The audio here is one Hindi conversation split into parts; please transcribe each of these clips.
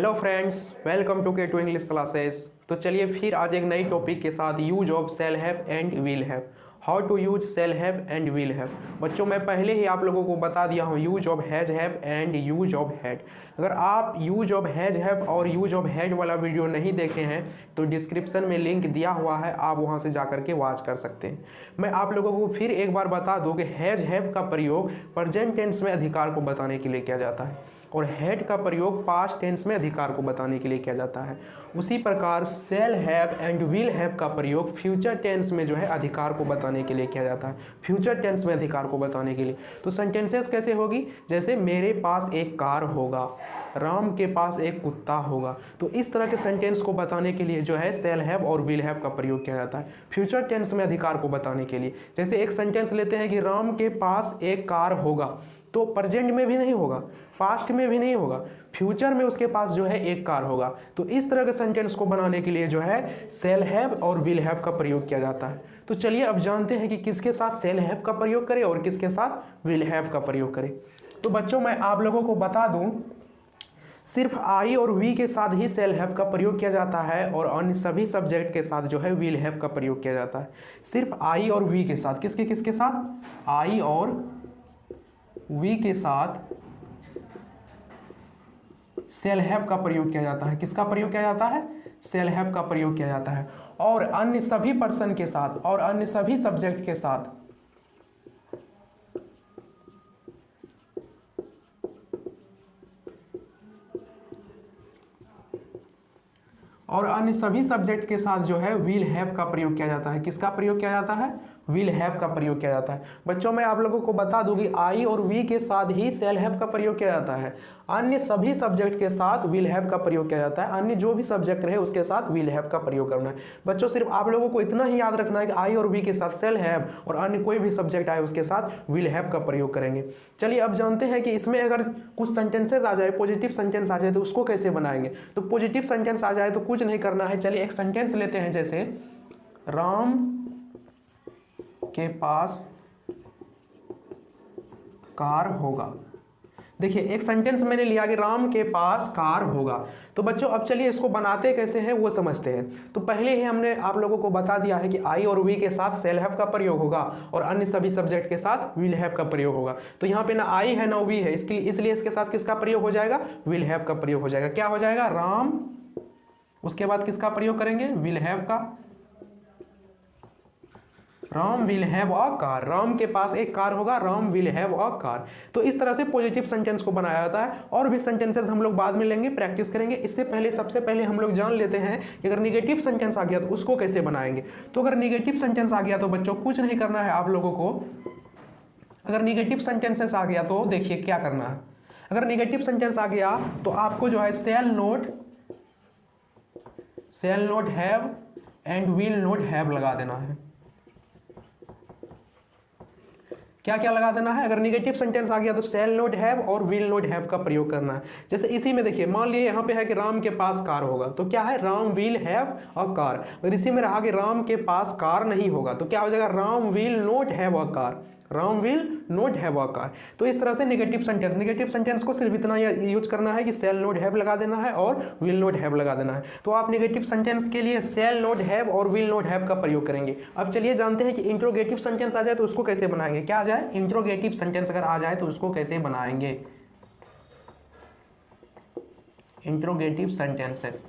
Hello friends, welcome to K2 English classes. तो चलिए फिर आज एक नई टॉपिक के साथ use of shall have and will have, how to use shall have and will have. बच्चों मैं पहले ही आप लोगों को बता दिया हूँ use of has have and use of had. अगर आप यूज ऑफ हैज हैव और यूज ऑफ हैड वाला वीडियो नहीं देखे हैं तो डिस्क्रिप्शन में लिंक दिया हुआ है, आप वहाँ से जा करके वॉच कर सकते हैं। मैं आप लोगों को फिर एक बार बता दूँ कि हैज हैव का प्रयोग प्रेजेंट टेंस में अधिकार को बताने के लिए किया जाता है और हैड का प्रयोग पास्ट टेंस में अधिकार को बताने के लिए किया जाता है। उसी प्रकार shall have and will have का प्रयोग फ्यूचर टेंस में जो है अधिकार को बताने के लिए किया जाता है, फ्यूचर टेंस में अधिकार को बताने के लिए। तो सेंटेंसेस कैसे होगी, जैसे मेरे पास एक कार होगा, राम के पास एक कुत्ता होगा। तो इस तरह के सेंटेंस को बताने के लिए जो है सेल हैव और विल हैव का प्रयोग किया जाता है फ्यूचर टेंस में अधिकार को बताने के लिए। जैसे एक सेंटेंस लेते हैं कि राम के पास एक कार होगा, तो प्रेजेंट में भी नहीं होगा, पास्ट में भी नहीं होगा, फ्यूचर में उसके पास जो है एक कार होगा। तो इस तरह के सेंटेंस को बनाने के लिए जो है सेल हैव और विल हैव का प्रयोग किया जाता है। तो चलिए अब जानते हैं कि किसके साथ सेल हैव का प्रयोग करें और किसके साथ विल हैव का प्रयोग करें। तो बच्चों मैं आप लोगों को बता दूं, सिर्फ आई और वी के साथ ही सेल हैव का प्रयोग किया जाता है और अन्य सभी सब्जेक्ट के साथ जो है विल हैव का प्रयोग किया जाता है। सिर्फ आई और वी के साथ, किसके किसके साथ, आई और वी के साथ सेल हैव का प्रयोग किया जाता है। किसका प्रयोग किया जाता है, सेल हैव का प्रयोग किया जाता है। और अन्य सभी पर्सन के साथ और अन्य सभी सब्जेक्ट के साथ और अन्य सभी सब्जेक्ट के साथ जो है विल हैव का प्रयोग किया जाता है। किसका प्रयोग किया जाता है, विल हैव का प्रयोग किया जाता है। बच्चों मैं आप लोगों को बता दूं कि आई और वी के साथ ही सेल हैव का प्रयोग किया जाता है, अन्य सभी सब्जेक्ट के साथ विल हैव का प्रयोग किया जाता है। अन्य जो भी सब्जेक्ट रहे उसके साथ विल हैव का प्रयोग करना है। बच्चों सिर्फ आप लोगों को इतना ही याद रखना है कि आई और वी के साथ सेल हैव और अन्य कोई भी सब्जेक्ट आए उसके साथ विल हैव का प्रयोग करेंगे। चलिए अब जानते हैं कि इसमें अगर कुछ सेंटेंसेस आ जाए, पॉजिटिव सेंटेंस आ जाए तो उसको कैसे बनाएंगे। तो पॉजिटिव सेंटेंस आ जाए तो कुछ नहीं करना है। चलिए एक सेंटेंस लेते हैं, जैसे राम के पास कार होगा। देखिए एक सेंटेंस मैंने लिया कि राम के पास कार होगा। तो बच्चों अब चलिए इसको बनाते कैसे हैं वो समझते हैं। तो पहले ही हमने आप लोगों को बता दिया है कि आई और वी के साथ सेल हैव का प्रयोग होगा और अन्य सभी सब्जेक्ट के साथ विल हैव का प्रयोग होगा। तो यहाँ पे ना आई है ना वी है, इसलिए इसके साथ किसका प्रयोग हो जाएगा, विल हैव का प्रयोग हो जाएगा। क्या हो जाएगा, राम, उसके बाद किसका प्रयोग करेंगे, विल हैव का। Ram will have a car, Ram के पास एक कार होगा, Ram will have a car. तो इस तरह से पॉजिटिव सेंटेंस को बनाया जाता है। और भी सेंटेंसेस हम लोग बाद में लेंगे, प्रैक्टिस करेंगे। इससे पहले सबसे पहले हम लोग जान लेते हैं कि अगर निगेटिव सेंटेंस आ गया तो उसको कैसे बनाएंगे। तो अगर निगेटिव सेंटेंस आ गया तो बच्चों कुछ नहीं करना है आप लोगों को। अगर निगेटिव सेंटेंसेस आ गया तो देखिए क्या करना है। अगर निगेटिव सेंटेंस आ गया तो आपको जो है shall not have and will not have लगा देना है। क्या क्या लगा देना है, अगर निगेटिव सेंटेंस आ गया तो सेल नोट हैव और विल नोट हैव का प्रयोग करना है। जैसे इसी में देखिए, मान लिए यहाँ पे है कि राम के पास कार होगा, तो क्या है, Ram will have a car. अगर इसी में रहा कि राम के पास कार नहीं होगा तो क्या हो जाएगा, Ram will not have a car, Ram will not have a car. तो इस तरह से निगेटिव सेंटेंस को सिर्फ इतना यूज करना है कि सेल नोट हैव लगा देना है और विल नोट हैव लगा देना है। तो आप निगेटिव सेंटेंस के लिए सेल नोट हैव और विल नोट हैव का प्रयोग करेंगे। अब चलिए जानते हैं कि इंट्रोगेटिव सेंटेंस आ जाए तो उसको कैसे बनाएंगे। क्या आ जाए, इंट्रोगेटिव सेंटेंस अगर आ जाए तो उसको कैसे बनाएंगे। इंट्रोगेटिव सेंटेंसेस,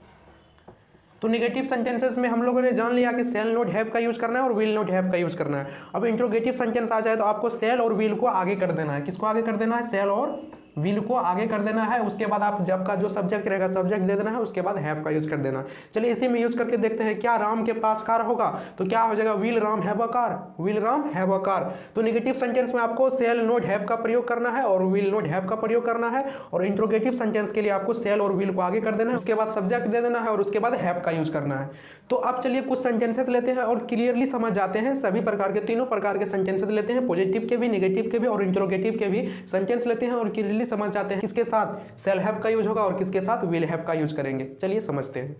तो निगेटिव सेंटेंसेस में हम लोगों ने जान लिया कि सेल नोट हैव का यूज करना है और विल नोट हैव का यूज करना है। अब इंट्रोगेटिव सेंटेंस आ जाए तो आपको सेल और विल को आगे कर देना है। किसको आगे कर देना है, सेल और विल को आगे कर देना है। उसके बाद आप जब का जो सब्जेक्ट रहेगा सब्जेक्ट दे देना है, उसके बाद हैव का यूज कर देना। चलिए इसी में यूज करके देखते हैं, क्या राम के पास कार होगा तो क्या हो जाएगा, will Ram have a car, will Ram have a car. तो निगेटिव सेंटेंस में आपको सेल नोट हैव का प्रयोग करना है और विल नोट हैव का प्रयोग करना है। और इंट्रोगेटिव सेंटेंस के लिए आपको सेल और विल को आगे कर देना है, उसके बाद सब्जेक्ट दे देना है और उसके बाद हैव का यूज करना है। तो अब चलिए कुछ सेंटेंसेस लेते हैं और क्लियरली समझ जाते हैं। सभी प्रकार के, तीनों प्रकार के सेंटेंसेस लेते हैं, पॉजिटिव के भी, नेगेटिव के भी और इंट्रोगेटिव के भी सेंटेंस लेते हैं और क्लियरली समझ जाते हैं किसके साथ सेल हैव का यूज होगा और किसके साथ विल हैव का यूज करेंगे। चलिए समझते हैं।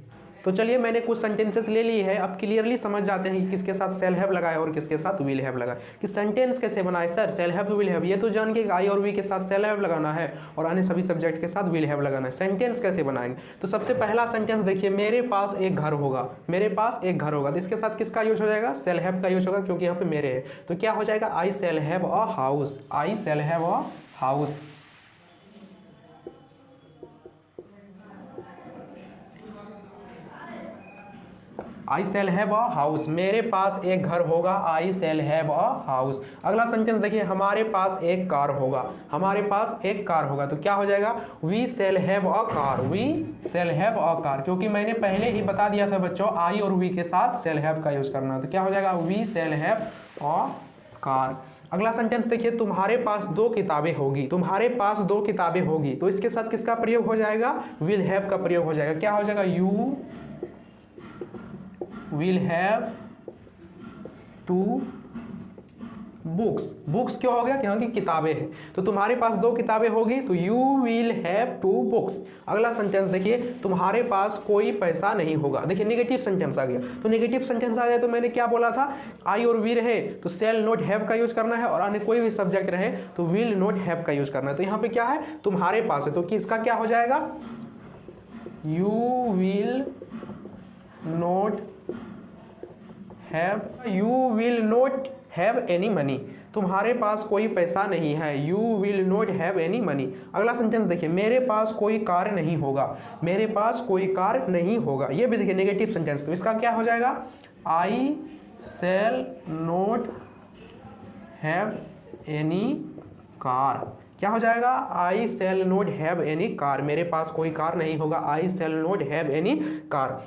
तो चलिए मैंने कुछ सेंटेंसेस ले ली है, अब क्लियरली समझ जाते हैं कि किसके साथ सेल हैव लगाए और किसके साथ विल हैव लगाए। कि सेंटेंस कैसे बनाए sir, shall have will have, ये तो जान के आई और वी के साथ सेल हैव लगाना है और अन्य सभी सब्जेक्ट के साथ विल हैव लगाना है। सेंटेंस कैसे बनाएंगे, तो सबसे पहला सेंटेंस देखिए, मेरे पास एक घर होगा, मेरे पास एक घर होगा, तो इसके साथ किसका यूज हो जाएगा, सेल हैव का यूज होगा, क्योंकि यहाँ पे मेरे है। तो क्या हो जाएगा, I shall have a house, I shall have a house. I shall have a house, मेरे पास एक घर होगा, I shall have a house. अगला सेंटेंस देखिए, हमारे पास एक कार होगा, हमारे पास एक कार होगा, तो क्या हो जाएगा, we shall have a car, we shall have a car, क्योंकि मैंने पहले ही बता दिया था बच्चों आई और वी के साथ सेल हैव का यूज करना, तो क्या हो जाएगा, we shall have a car. अगला सेंटेंस देखिए, तुम्हारे पास 2 किताबें होगी, तुम्हारे पास 2 किताबें होगी, तो इसके साथ किसका प्रयोग हो जाएगा, विल हैव का प्रयोग हो जाएगा। क्या हो जाएगा, you will have 2 books. Books क्यों हो गया, क्योंकि किताबें हैं, तो तुम्हारे पास 2 किताबें होगी, तो यू विल हैव 2 बुक्स। अगला सेंटेंस देखिए, तुम्हारे पास कोई पैसा नहीं होगा। देखिए नेगेटिव सेंटेंस आ गया, तो नेगेटिव सेंटेंस आ गया तो मैंने क्या बोला था, आई और वी रहे तो सेल नॉट हैव का यूज करना है, और अन्य कोई भी सब्जेक्ट रहे तो विल नॉट हैव का यूज करना है। तो यहाँ पे क्या है, तुम्हारे पास है, तो किसका क्या हो जाएगा, you will not have, you will not have any money, तुम्हारे पास कोई पैसा नहीं है, you will not have any money. अगला सेंटेंस देखिए, मेरे पास कोई कार नहीं होगा, मेरे पास कोई कार नहीं होगा, ये भी देखिए नेगेटिव सेंटेंस, तो इसका क्या हो जाएगा, I shall not have any car. क्या हो जाएगा, I shall not have any car, मेरे पास कोई कार नहीं होगा, I shall not have any car.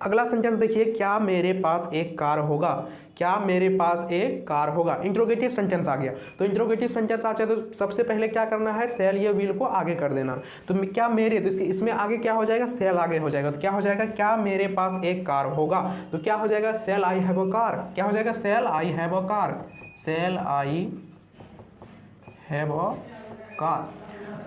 अगला सेंटेंस देखिए, क्या मेरे पास एक कार होगा, क्या मेरे पास एक कार होगा। इंट्रोगेटिव सेंटेंस आ गया, तो इंट्रोगेटिव सेंटेंस आ जाए तो सबसे पहले क्या करना है, सेल या विल को आगे कर देना। तो क्या मेरे, तो इसमें आगे क्या हो जाएगा, सेल आगे हो जाएगा, तो क्या हो जाएगा, क्या मेरे पास एक कार होगा, तो क्या हो जाएगा, shall I have a car. क्या हो जाएगा, shall I have a car, shall I have a car.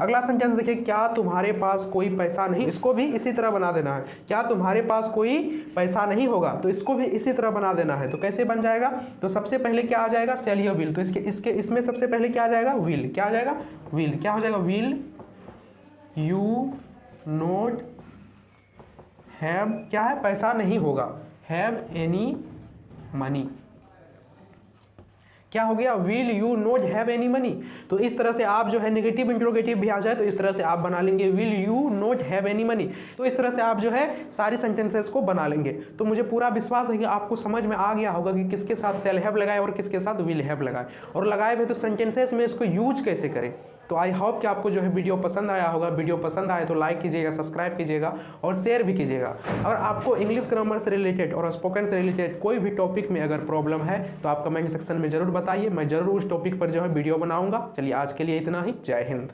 अगला सेंटेंस देखिए, क्या तुम्हारे पास कोई पैसा नहीं, इसको भी इसी तरह बना देना है, क्या तुम्हारे पास कोई पैसा नहीं होगा, तो इसको भी इसी तरह बना देना है। तो कैसे बन जाएगा, तो सबसे पहले क्या आ जाएगा, सेल या विल, तो इसमें सबसे पहले क्या आ जाएगा, विल। क्या आ जाएगा, विल। क्या हो जाएगा, विल यू नॉट हैव, क्या है, पैसा नहीं होगा, हैव एनी मनी। क्या हो गया, will you not have any money. तो इस तरह से आप जो है नेगेटिव इंट्रोगेटिव भी आ जाए तो इस तरह से आप बना लेंगे, will you not have any money. तो इस तरह से आप जो है सारी सेंटेंसेस को बना लेंगे। तो मुझे पूरा विश्वास है कि आपको समझ में आ गया होगा कि किसके साथ सेल हैव लगाए और किसके साथ विल हैव लगाए, और लगाए हुए तो सेंटेंसेस में इसको यूज कैसे करें। तो आई होप कि आपको जो है वीडियो पसंद आया होगा। वीडियो पसंद आए तो लाइक कीजिएगा, सब्सक्राइब कीजिएगा और शेयर भी कीजिएगा। अगर आपको इंग्लिश ग्रामर से रिलेटेड और स्पोकन से रिलेटेड कोई भी टॉपिक में अगर प्रॉब्लम है तो आप कमेंट सेक्शन में जरूर बताइए, मैं जरूर उस टॉपिक पर जो है वीडियो बनाऊंगा। चलिए आज के लिए इतना ही, जय हिंद।